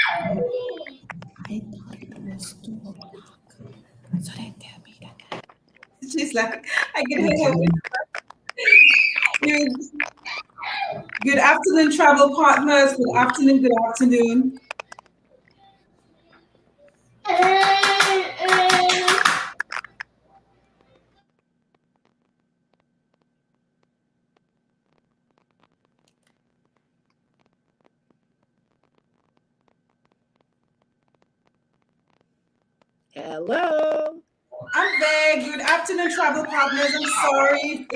I thought it was 2 o'clock. So they tell me that. She's like, I can hear her. Good afternoon, travel partners. Good afternoon, good afternoon. Hello. I'm there. Good afternoon, travel partners. I'm sorry.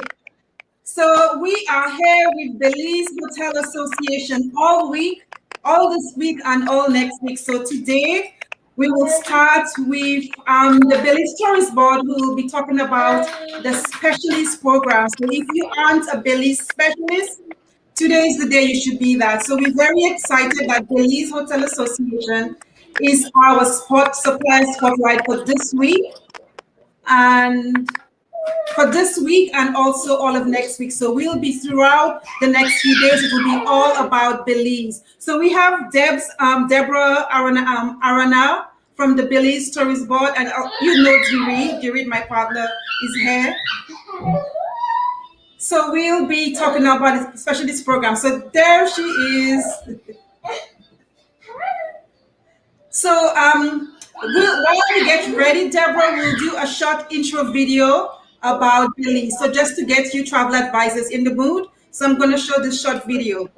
So we are here with Belize Hotel Association all week, all this week and all next week. So today we will start with the Belize Tourism Board, who will be talking about the specialist program. So if you aren't a Belize specialist, today is the day you should be that. So we're very excited that Belize Hotel Association is our supply spotlight for this week. And for this week and also all of next week. So we'll be throughout the next few days. It will be all about Belize. So we have Deborah Arana from the Belize Tourism Board, and you know Jurid, my partner, is here. So we'll be talking about especially this program. So there she is. So while we get ready, Deborah will do a short intro video about Belize. So just to get you travel advisors in the mood. So I'm going to show this short video.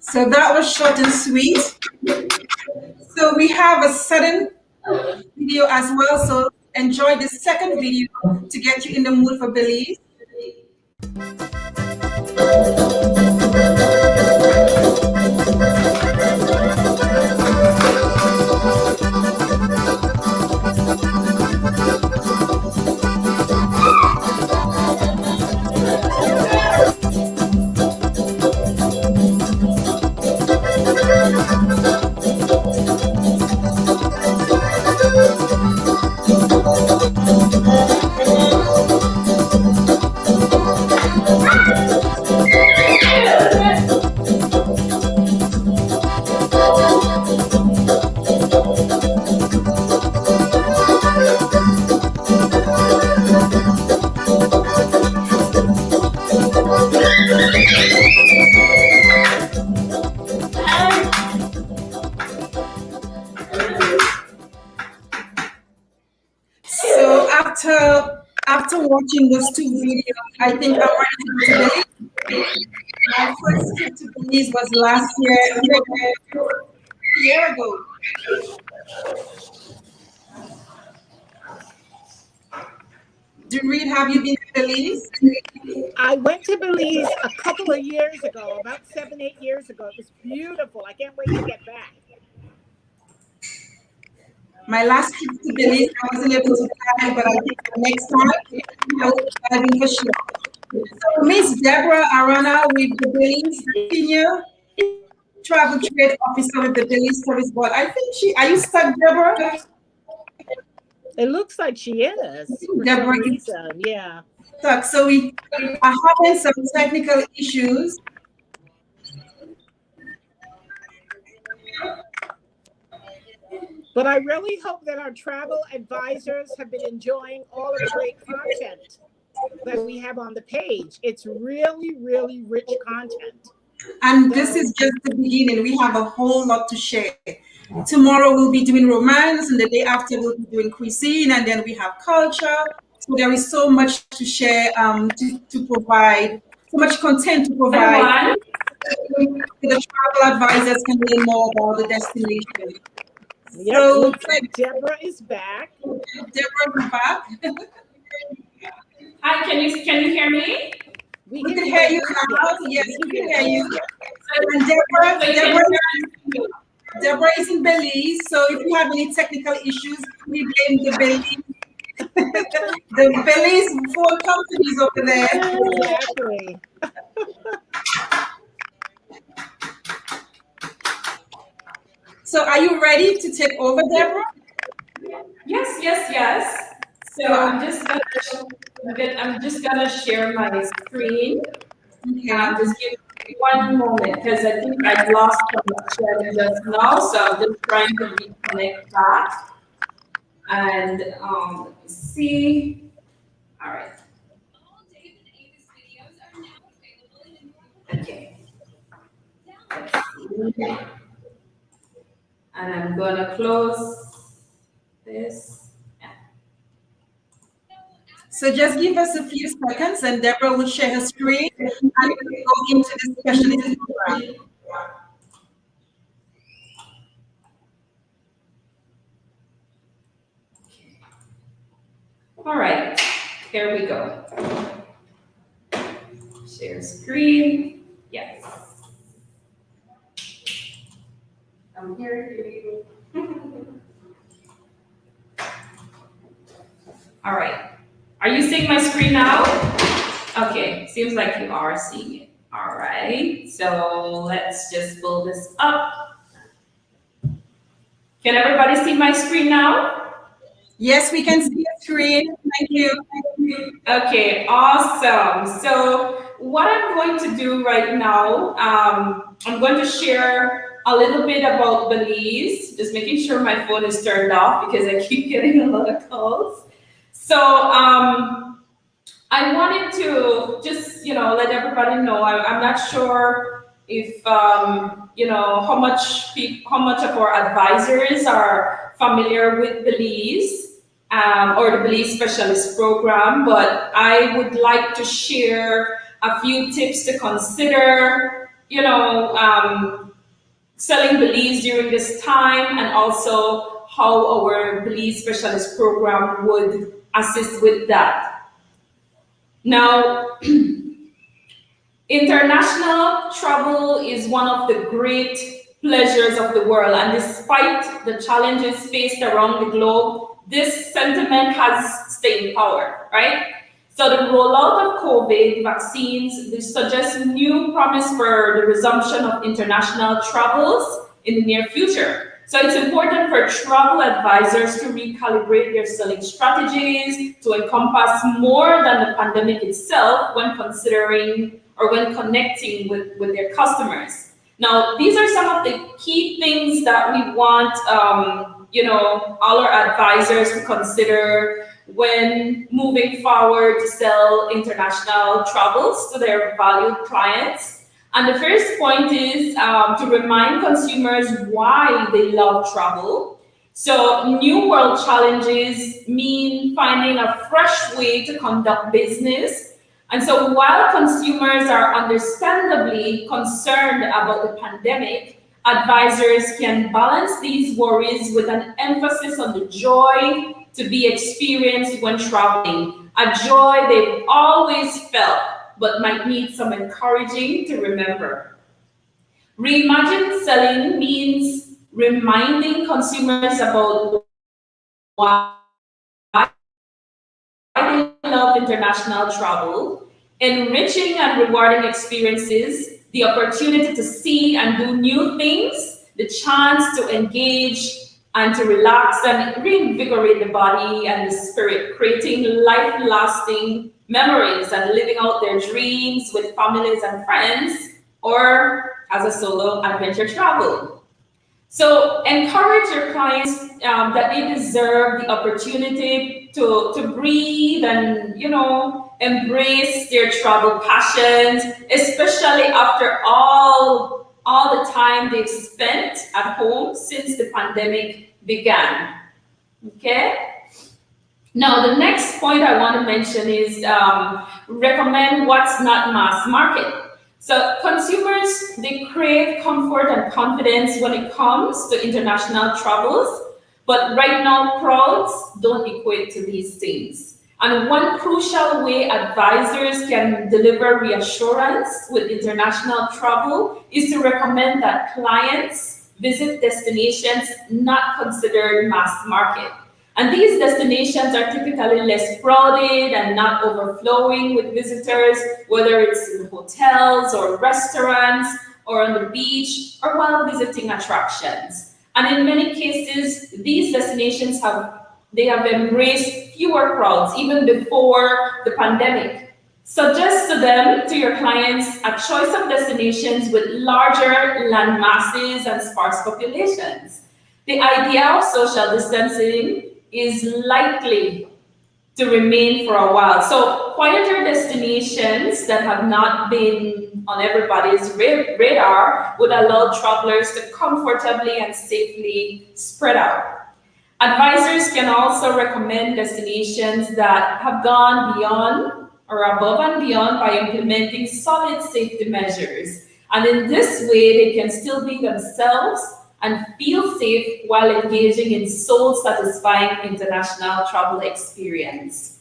So that was short and sweet. So we have a second video as well. So enjoy the second video to get you in the mood for Belize. So after watching those two videos, I think I'm ready to go to Belize. My first trip to Belize was last year, a year ago. Reed, have you been to Belize? I went to Belize a couple of years ago, about 7-8 years ago. It was beautiful. I can't wait to get back. My last trip to Belize, I wasn't able to dive, but I think the next time I will be diving for sure. So Miss Deborah Arana with the Belize Senior Travel Trade Officer with the Belize Tourism Board. I think are you stuck, Deborah? It looks like she is. Deborah, yeah. Stuck. So we are having some technical issues. But I really hope that our travel advisors have been enjoying all of the great content. that we have on the page. It's really, really rich content. And this is just the beginning. We have a whole lot to share. Tomorrow we'll be doing romance, and the day after we'll be doing cuisine, and then we have culture. So there is so much to share, to provide, so much content to provide. The travel advisors can learn more about the destination. Yep, So looks like Deborah is back. Deborah, back. Hi, can you hear me? We can hear you now. Yes, we can hear you. And Deborah is in Belize, so if you have any technical issues, we blame the Belize, the Belize phone companies over there. Exactly. So are you ready to take over, Deborah? Yes. So I'm just gonna share my screen. Okay. Just give me one moment because I think I lost connection just now. So I'm just trying to reconnect that. And let me see. All right. Okay. Let's see. And I'm gonna close this. So just give us a few seconds and Deborah will share her screen and we'll go into the specialist program. All right, here we go. Share screen. Yes. I'm here. All right. Are you seeing my screen now? Okay, seems like you are seeing it. All right, so let's just pull this up. Can everybody see my screen now? Yes, we can see the screen. Thank you. Okay, awesome. So what I'm going to do right now, I'm going to share a little bit about Belize, just making sure my phone is turned off because I keep getting a lot of calls. So I wanted to just, let everybody know. I'm not sure if, how much of our advisors are familiar with Belize or the Belize Specialist program, but I would like to share a few tips to consider, selling Belize during this time, and also how our Belize Specialist program would assist with that. Now, international travel is one of the great pleasures of the world, and despite the challenges faced around the globe, this sentiment has staying power, right? So the rollout of COVID vaccines, this suggests new promise for the resumption of international travels in the near future. So it's important for travel advisors to recalibrate their selling strategies to encompass more than the pandemic itself when considering or when connecting with their customers. Now, these are some of the key things that we want, all our advisors to consider when moving forward to sell international travels to their valued clients. And the first point is to remind consumers why they love travel. So new world challenges mean finding a fresh way to conduct business. And so while consumers are understandably concerned about the pandemic, advisors can balance these worries with an emphasis on the joy to be experienced when traveling, a joy they've always felt but might need some encouraging to remember. Reimagined selling means reminding consumers about why they love international travel, enriching and rewarding experiences, the opportunity to see and do new things, the chance to engage and to relax and reinvigorate the body and the spirit, creating life-lasting memories and living out their dreams with families and friends or as a solo adventure travel. So encourage your clients that they deserve the opportunity to breathe and, embrace their travel passions, especially after all the time they've spent at home since the pandemic began. Okay? Now, the next point I want to mention is recommend what's not mass market. So consumers, they crave comfort and confidence when it comes to international travels, but right now crowds don't equate to these things. And one crucial way advisors can deliver reassurance with international travel is to recommend that clients visit destinations not considered mass market. And these destinations are typically less crowded and not overflowing with visitors, whether it's in hotels or restaurants or on the beach or while visiting attractions. And in many cases, these destinations have embraced fewer crowds even before the pandemic. Suggest to your clients a choice of destinations with larger land masses and sparse populations. The idea of social distancing is likely to remain for a while. So quieter destinations that have not been on everybody's radar would allow travelers to comfortably and safely spread out. Advisors can also recommend destinations that have gone beyond or above and beyond by implementing solid safety measures. And in this way, they can still be themselves and feel safe while engaging in soul-satisfying international travel experience.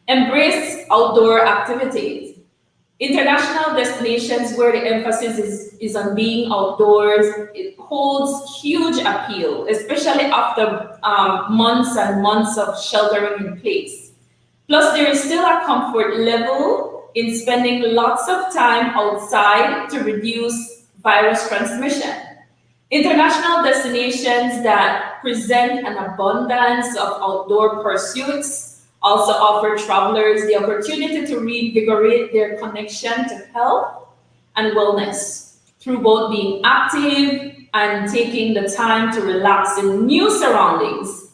Embrace outdoor activities. International destinations where the emphasis is on being outdoors, it holds huge appeal, especially after months and months of sheltering in place. Plus, there is still a comfort level in spending lots of time outside to reduce virus transmission. International destinations that present an abundance of outdoor pursuits also offer travelers the opportunity to reinvigorate their connection to health and wellness through both being active and taking the time to relax in new surroundings.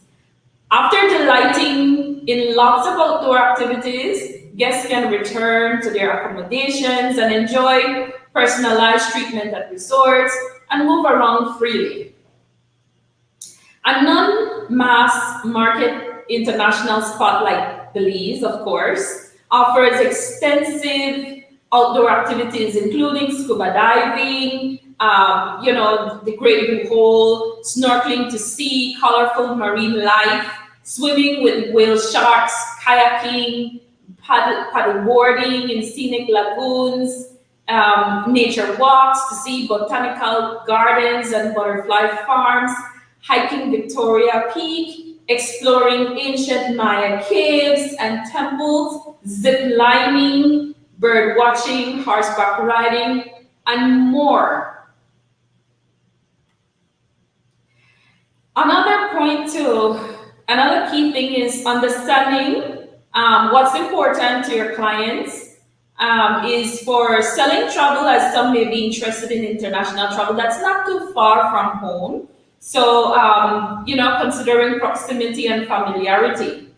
After delighting in lots of outdoor activities, guests can return to their accommodations and enjoy personalized treatment at resorts and move around freely. A non-mass market international spot like Belize, of course, offers extensive outdoor activities, including scuba diving, the Great Blue Hole, snorkeling to see colorful marine life, swimming with whale sharks, kayaking, paddleboarding in scenic lagoons, nature walks to see botanical gardens and butterfly farms, hiking Victoria Peak, exploring ancient Maya caves and temples, zip lining, bird watching, horseback riding, and more. Another key thing is understanding what's important to your clients. Is for selling travel, as some may be interested in international travel that's not too far from home. So, considering proximity and familiarity.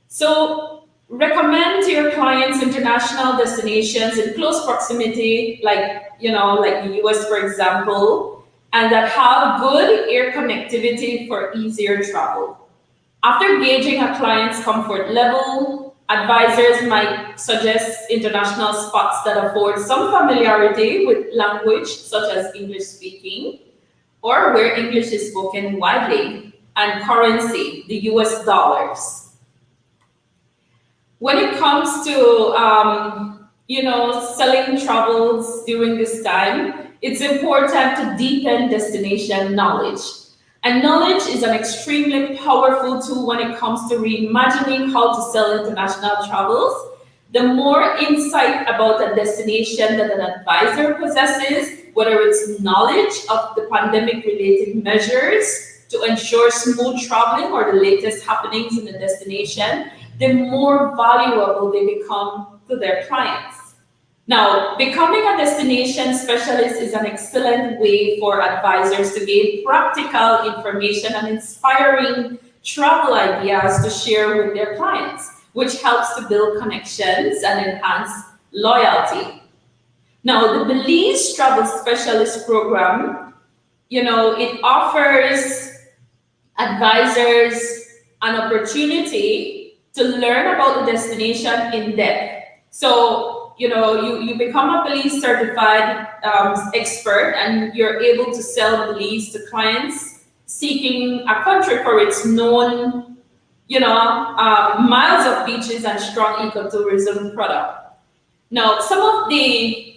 So, recommend to your clients international destinations in close proximity, like the US, for example, and that have good air connectivity for easier travel. After gauging a client's comfort level, advisors might suggest international spots that afford some familiarity with language, such as English speaking, or where English is spoken widely, and currency, the US dollars. When it comes to, selling travels during this time, it's important to deepen destination knowledge. And knowledge is an extremely powerful tool when it comes to reimagining how to sell international travels. The more insight about a destination that an advisor possesses, whether it's knowledge of the pandemic-related measures to ensure smooth traveling or the latest happenings in the destination, the more valuable they become to their clients. Now, becoming a destination specialist is an excellent way for advisors to gain practical information and inspiring travel ideas to share with their clients, which helps to build connections and enhance loyalty. Now, the Belize Travel Specialist program, it offers advisors an opportunity to learn about the destination in depth. So, you become a Belize certified expert, and you're able to sell Belize to clients seeking a country for its known, miles of beaches and strong ecotourism product. Now, some of the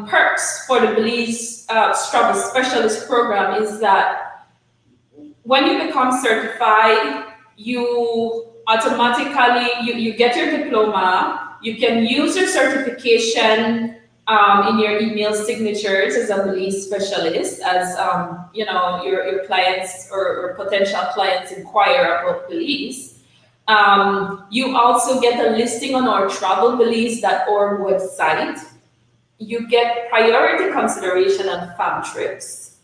perks for the Belize Travel Specialist program is that when you become certified, you automatically you get your diploma. You can use your certification in your email signatures as a Belize specialist, as your clients or potential clients inquire about Belize. You also get a listing on our travelbelize.org website. You get priority consideration on fam trips,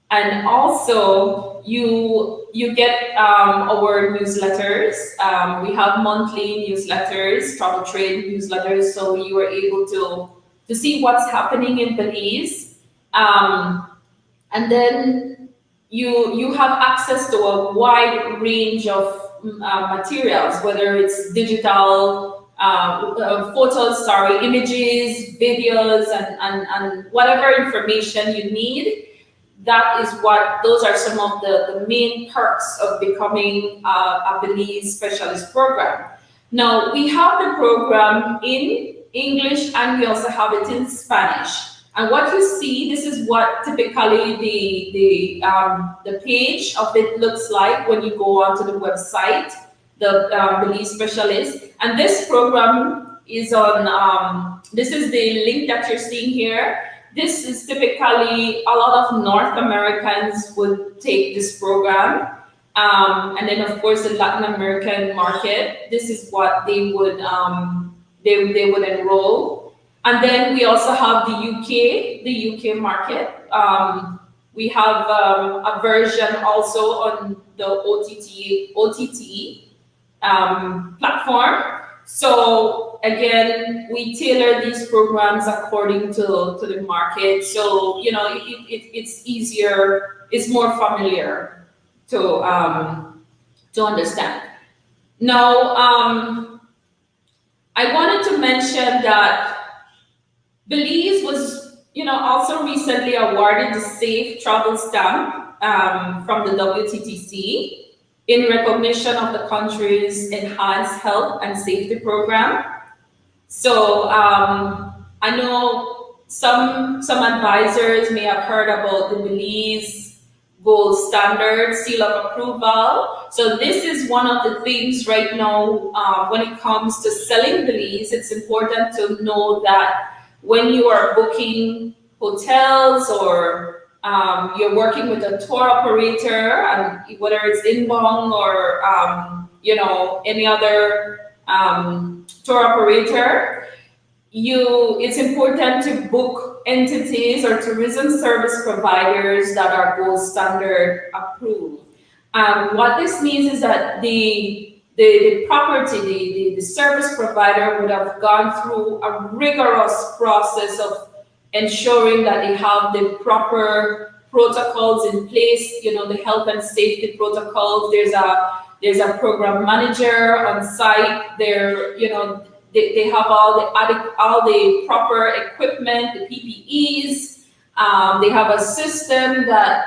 and also you get our newsletters. We have monthly newsletters, travel trade newsletters, so you are able to see what's happening in Belize, and then you have access to a wide range of materials, whether it's digital photos, images, videos, and whatever information you need. Those are some of the main perks of becoming a Belize specialist program. Now, we have the program in English, and we also have it in Spanish. And what you see, this is what typically the page of it looks like when you go onto the website, the Belize Specialist. And this program is on, this is the link that you're seeing here. This is typically, a lot of North Americans would take this program. And then of course the Latin American market, this is what they would enroll. And then we also have the UK market. We have a version also on the OTT platform. So again, we tailor these programs according to the market. So it's easier, it's more familiar to understand. Now, I wanted to mention that Belize was, also recently awarded the Safe Travel Stamp from the WTTC in recognition of the country's enhanced health and safety program. So I know some advisors may have heard about the Belize Gold Standard Seal of Approval. So this is one of the things right now when it comes to selling Belize. It's important to know that when you are booking hotels or you're working with a tour operator, and whether it's inbound or any other tour operator, it's important to book entities or tourism service providers that are gold standard approved. What this means is that the property, the service provider would have gone through a rigorous process of ensuring that they have the proper protocols in place, the health and safety protocols. There's a program manager on site. They have all the proper equipment, the PPEs. They have a system that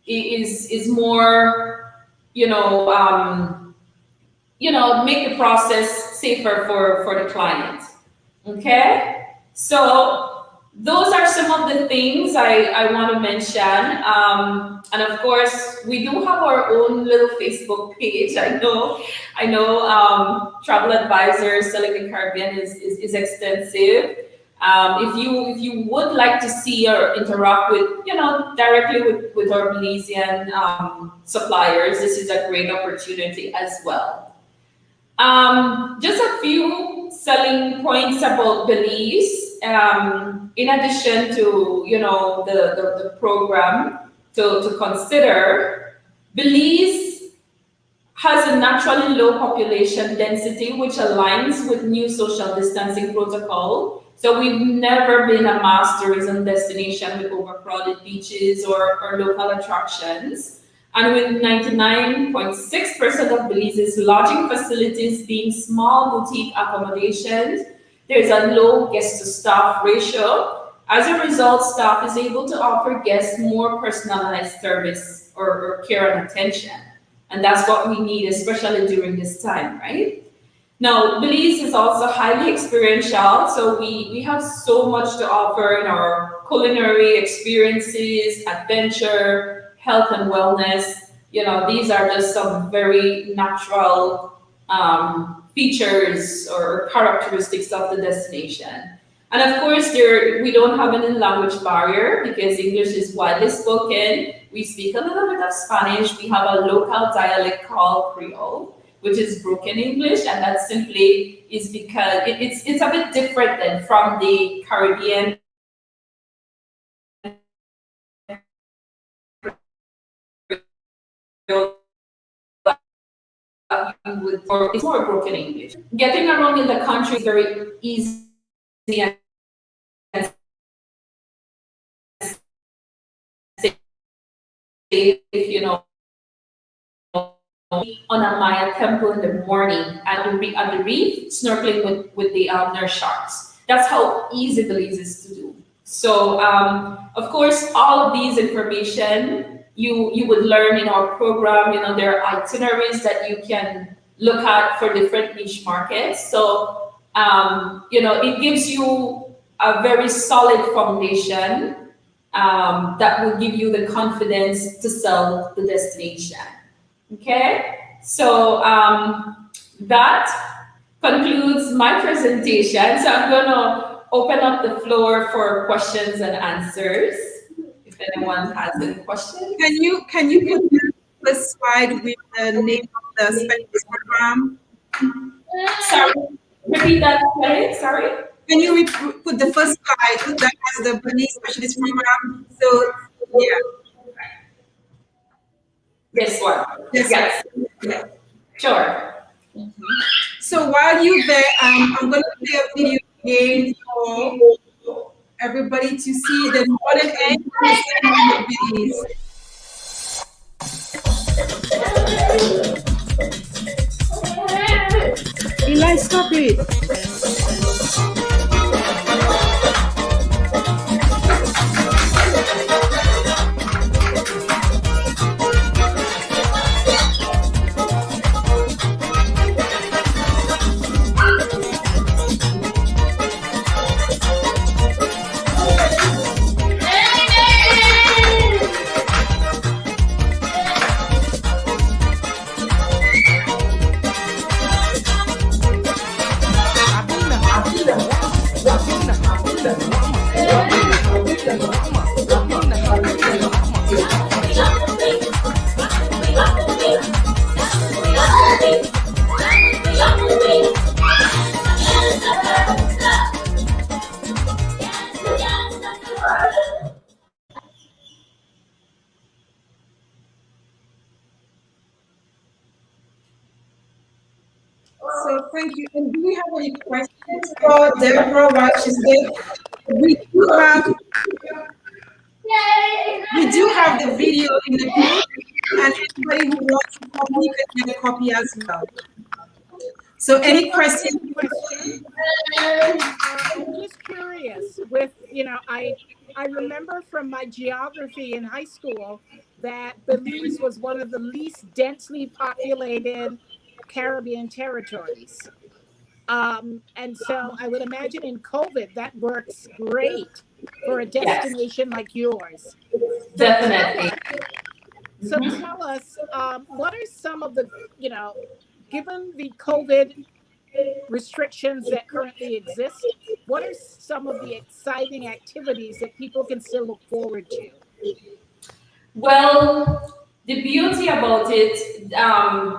is more make the process safer for the client. Okay. So those are some of the things I want to mention. And of course, we do have our own little Facebook page. I know Travel Advisors Selling the Caribbean is extensive. If you would like to see or interact with, directly with our Belizean suppliers, this is a great opportunity as well. Just a few selling points about Belize. In addition to the program to consider, Belize has a naturally low population density, which aligns with new social distancing protocol. So we've never been a mass tourism destination with overcrowded beaches or local attractions. And with 99.6% of Belize's lodging facilities being small boutique accommodations, there's a low guest to staff ratio. As a result, staff is able to offer guests more personalized service or care and attention. And that's what we need, especially during this time, right? Now, Belize is also highly experiential, so we have so much to offer in our culinary experiences, adventure, health and wellness. These are just some very natural features or characteristics of the destination. And of course, we don't have any language barrier because English is widely spoken. We speak a little bit of Spanish. We have a local dialect called Creole, which is broken English, and that simply is because it's a bit different than from the Caribbean. It's more broken English. Getting around in the country is very easy and safe, on a Maya temple in the morning at the reef, snorkeling with the nurse sharks. That's how easy Belize is to do. So, of course, all of these information you would learn in our program. There are itineraries that you can look at for different niche markets. So, it gives you a very solid foundation that will give you the confidence to sell the destination. Okay, so that concludes my presentation. So I'm going to open up the floor for questions and answers. If anyone has any questions. Can you put the first slide with the name of the specialist program? Sorry, repeat that, sorry. Can you put the first slide that has the Belize Specialist program? So, yeah. This one. Yes. Sure. So while you're there, I'm going to play a video again for everybody to see the modern end Belize. Eli, stop it. So thank you. And do we have any questions for Deborah while she's there? We do have the video in the group, and anybody who wants a copy can get a copy as well. So any questions? I'm just curious with, I remember from my geography in high school that Belize was one of the least densely populated Caribbean territories. And so I would imagine in COVID, that works great for a destination like yours. Definitely. So tell us, what are some of the, given the COVID restrictions that currently exist, what are some of the exciting activities that people can still look forward to? Well, the beauty about it,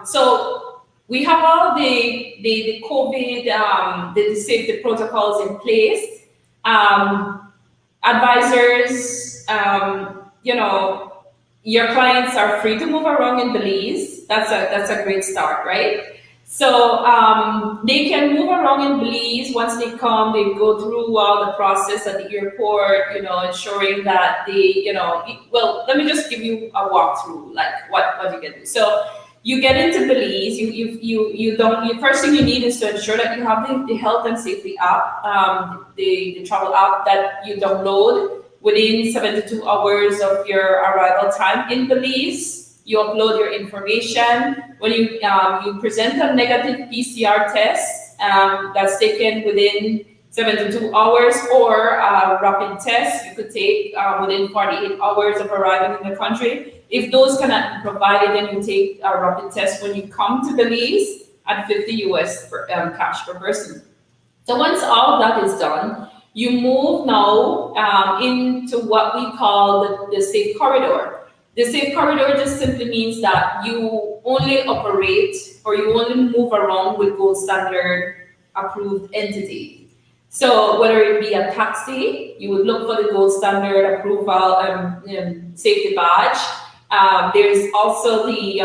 so We have all the COVID, the safety protocols in place. Advisors, your clients are free to move around in Belize. That's a great start, right? So they can move around in Belize. Once they come, they go through all the process at the airport, ensuring that well, let me just give you a walkthrough, like what you can do. So you get into Belize. The first thing you need is to ensure that you have the health and safety app, the travel app that you download within 72 hours of your arrival time in Belize. You upload your information. When you present a negative PCR test that's taken within 72 hours, or a rapid test you could take within 48 hours of arriving in the country. If those cannot be provided, then you take a rapid test when you come to Belize at 50 US cash per person. So once all that is done, you move now into what we call the safe corridor. The safe corridor just simply means that you only operate, or you only move around with gold standard approved entities. So whether it be a taxi, you would look for the gold standard approval safety badge. There's also the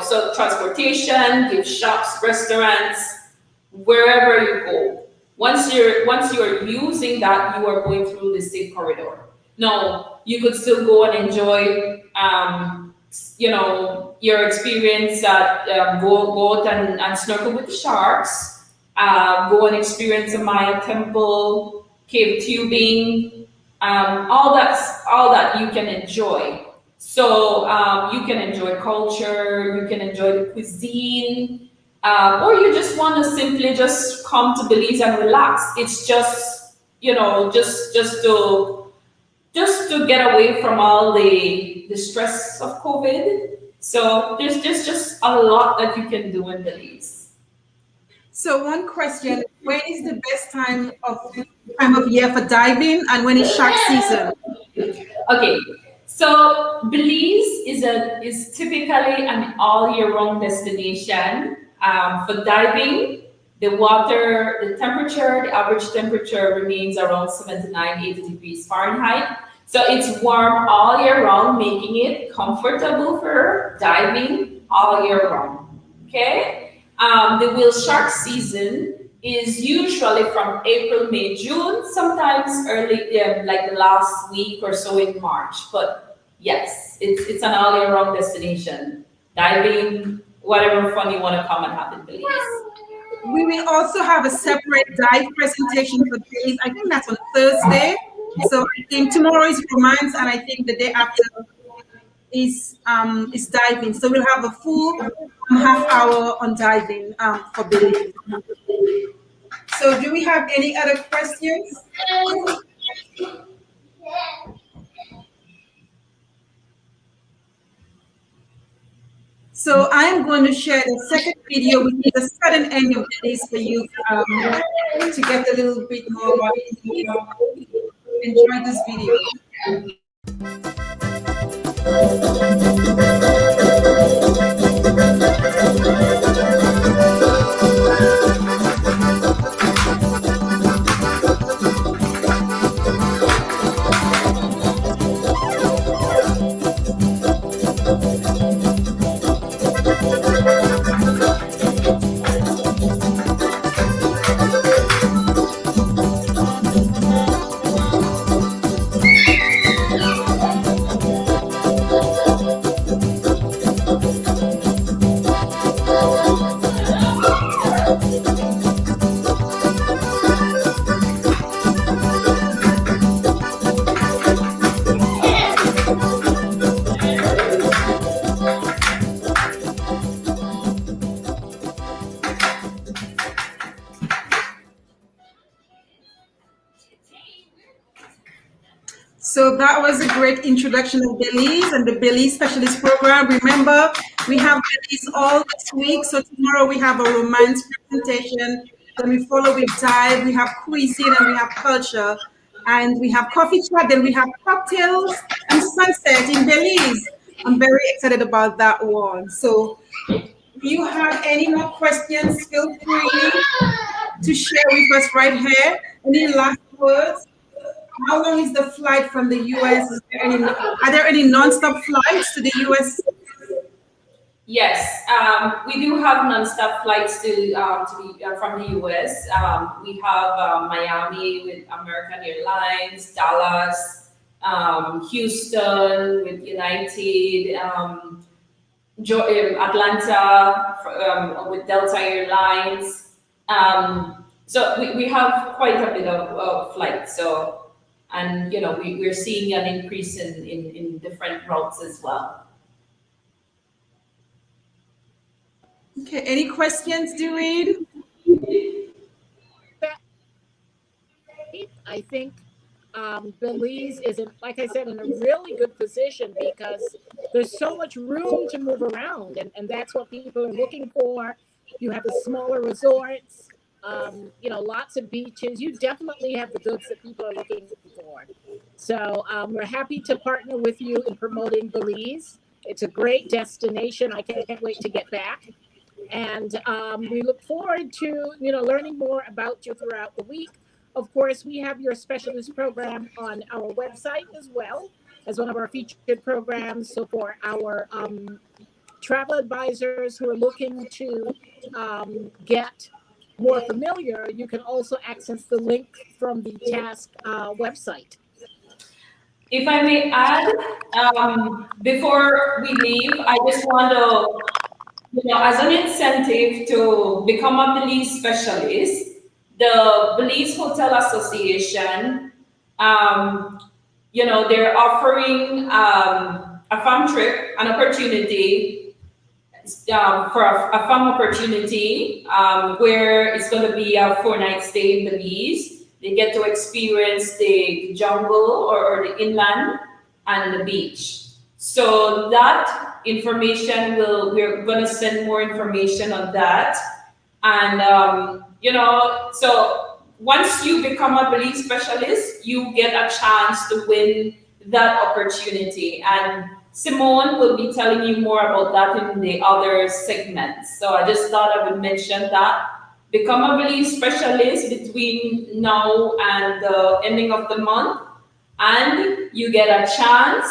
so transportation, gift shops, restaurants, wherever you go. Once you're using that, you are going through the safe corridor. Now, you could still go and enjoy, your experience at go out and snorkel with the sharks. Go and experience a Maya temple, cave tubing, all that you can enjoy. So you can enjoy culture, you can enjoy the cuisine, or you just want to simply just come to Belize and relax. It's just just to get away from all the stress of COVID. So there's just a lot that you can do in Belize. So one question: when is the best time of year for diving, and when is shark season? Okay, so Belize is typically an all year round destination for diving. The water, the average temperature remains around 79, 80 degrees Fahrenheit. So it's warm all year round, making it comfortable for diving all year round. Okay? The whale shark season is usually from April, May, June, sometimes early, like the last week or so in March. But yes, it's an all year round destination. Diving, whatever fun you want to come and have in Belize. We will also have a separate dive presentation for Belize. I think that's on Thursday. So I think tomorrow is romance, and I think the day after is diving. So we'll have a full half hour on diving for Belize. So do we have any other questions? So I'm going to share the second video, which is the sudden end of Belize for you to get a little bit more about it. Enjoy this video. So that was a great introduction of Belize and the Belize Specialist program. Remember, we have Belize all this week. So tomorrow we have a romance presentation. Then we follow with dive. We have cuisine and we have culture. And we have coffee chat. Then we have cocktails and sunset in Belize. I'm very excited about that one. So If you have any more questions, feel free to share with us right here. Any last words? How long is the flight from the US? Are there any non-stop flights to the US? Yes, we do have non-stop flights from the US. We have Miami with American Airlines, Dallas, Houston with United, Atlanta with Delta Airlines. So we have quite a bit of flights. So, and we're seeing an increase in different routes as well. Okay, any questions, Duade? I think Belize is, like I said, in a really good position because there's so much room to move around, and that's what people are looking for. You have the smaller resorts, lots of beaches. You definitely have the goods that people are looking for. So we're happy to partner with you in promoting Belize. It's a great destination. I can't wait to get back. And we look forward to learning more about you throughout the week. Of course, we have your specialist program on our website as well as one of our featured programs. So for our travel advisors who are looking to get more familiar, you can also access the link from the task website. If I may add, before we leave, I just want to, as an incentive to become a Belize specialist, the Belize Hotel Association, they're offering a farm trip, an opportunity for a farm opportunity where it's going to be a 4-night stay in Belize. They get to experience the jungle or the inland and the beach. So that information we're going to send more information on that. And, so once you become a Belize specialist, you get a chance to win that opportunity. And Simone will be telling you more about that in the other segments. So I just thought I would mention that. Become a Belize specialist between now and the ending of the month, and you get a chance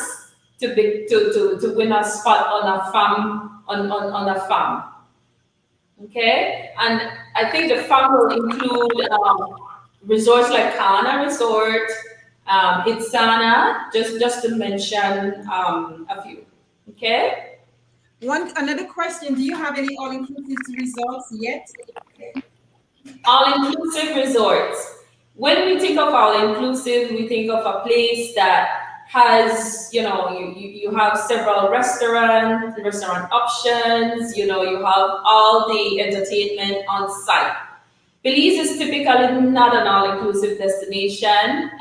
to win a spot on a farm on a farm. Okay, and I think the farm will include resorts like Kana Resort, Itsana, just to mention a few. Okay. Another question: do you have any all-inclusive resorts yet? All-inclusive resorts. When we think of all-inclusive, we think of a place that has, you have several restaurant options, you have all the entertainment on site. Belize is typically not an all-inclusive destination.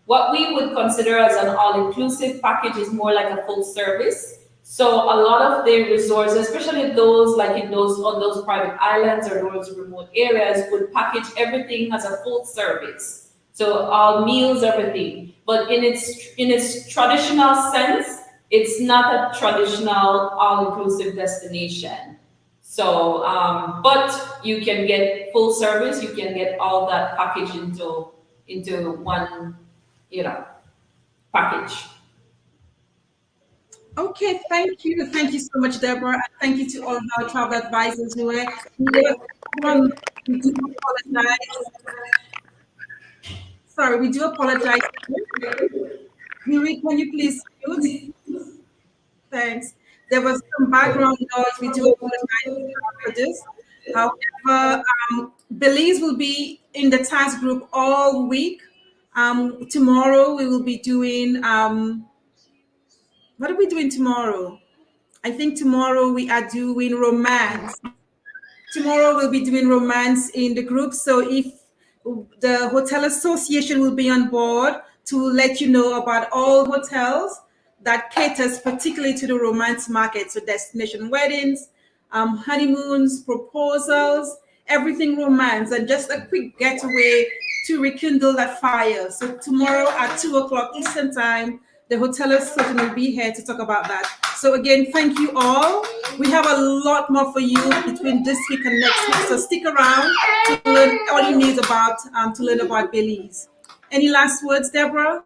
What we would consider as an all-inclusive package is more like a full service. So a lot of the resorts, especially those on those private islands or those remote areas, would package everything as a full service. So all meals, everything. But in its traditional sense, it's not a traditional all-inclusive destination. So, but you can get full service. You can get all that package into one, package. Okay, thank you. Thank you so much, Deborah. And thank you to all of our travel advisors who were. We do apologize. Sorry, we do apologize. Miri, can you please mute? Thanks. There was some background noise. We do apologize for this. However, Belize will be in the task group all week. Tomorrow we will be doing. What are we doing tomorrow? I think tomorrow we are doing romance. Tomorrow we'll be doing romance in the group. So if the hotel association will be on board to let you know about all hotels that caters particularly to the romance market. So destination weddings, honeymoons, proposals, everything romance, and just a quick getaway to rekindle that fire. So tomorrow at 2:00 Eastern time, the hotel association will be here to talk about that. So again, thank you all. We have a lot more for you between this week and next week, so stick around to learn all you need about to learn about Belize. Any last words, Deborah?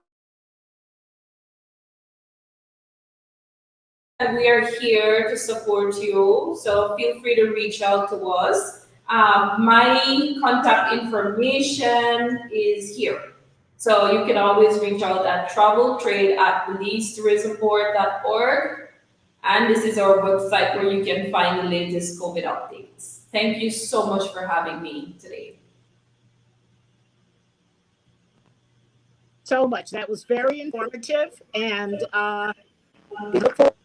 We are here to support you, so feel free to reach out to us. My contact information is here. So you can always reach out at traveltrade@BelizeTourismBoard.org. And this is our website where you can find the latest COVID updates. Thank you so much for having me today. So much. That was very informative, and we look forward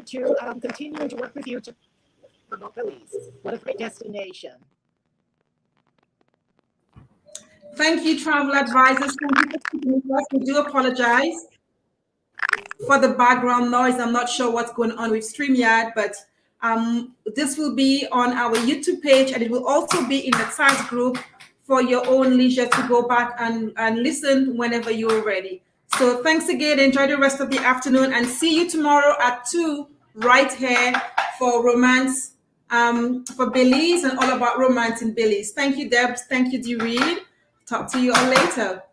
to continuing to work with you to promote Belize. What a great destination. Thank you, travel advisors. Thank you for speaking with us. We do apologize for the background noise. I'm not sure what's going on with StreamYard, but this will be on our YouTube page, and it will also be in the task group for your own leisure to go back and listen whenever you're ready. So thanks again. Enjoy the rest of the afternoon, and see you tomorrow at 2 right here for romance, for Belize and all about romance in Belize. Thank you, Debs. Thank you, Dee Reed. Talk to you all later.